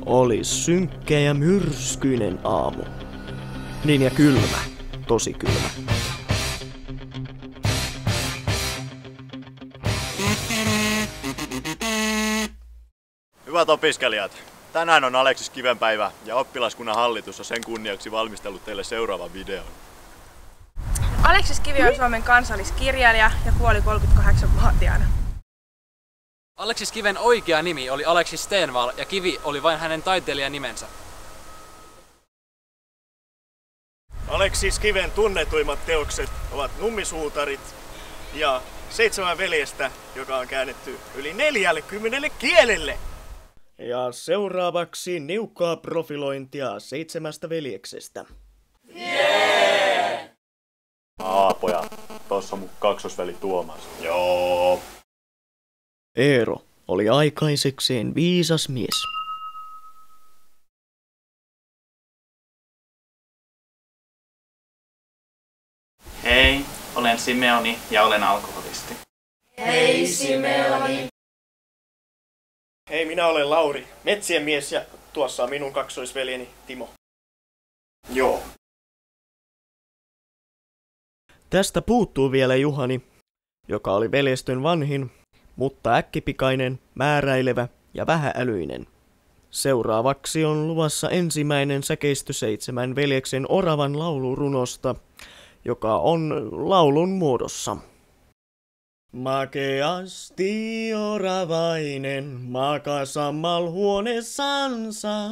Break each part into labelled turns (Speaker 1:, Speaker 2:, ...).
Speaker 1: Oli synkkä ja myrskyinen aamu. Niin ja kylmä, tosi kylmä.
Speaker 2: Hyvät opiskelijat, tänään on Aleksis Kiven päivä ja oppilaskunnan hallitus on sen kunniaksi valmistellut teille seuraavan videon.
Speaker 3: Aleksis Kivi on Suomen kansalliskirjailija ja kuoli 38-vuotiaana.
Speaker 4: Aleksis Kiven oikea nimi oli Aleksis Stenvall ja Kivi oli vain hänen taiteilijanimensä.
Speaker 5: Aleksis Kiven tunnetuimmat teokset ovat Nummisuutarit ja 7 veljestä, joka on käännetty yli 40 kielelle.
Speaker 1: Ja seuraavaksi niukkaa profilointia 7 veljeksestä.
Speaker 2: Pojat, tossa on mun kaksosveli Tuomas.
Speaker 5: Joo.
Speaker 1: Eero oli aikaisekseen viisas mies.
Speaker 6: Hei, olen Simeoni ja olen alkoholisti.
Speaker 7: Hei Simeoni.
Speaker 5: Hei, minä olen Lauri, metsien mies ja tuossa on minun kaksoisveljeni Timo. Joo.
Speaker 1: Tästä puuttuu vielä Juhani, joka oli veljestön vanhin, mutta äkkipikainen, määräilevä ja vähäälyinen. Seuraavaksi on luvassa ensimmäinen säkeistö 7 veljeksen oravan laulurunosta, joka on laulun muodossa. Makeasti oravainen makaa sammalhuoneessansa.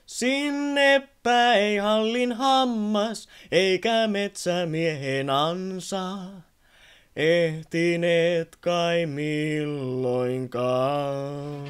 Speaker 1: Sinne päin hallin hammas, eikä metsämiehen ansa. Ehtineet kai milloinkaan.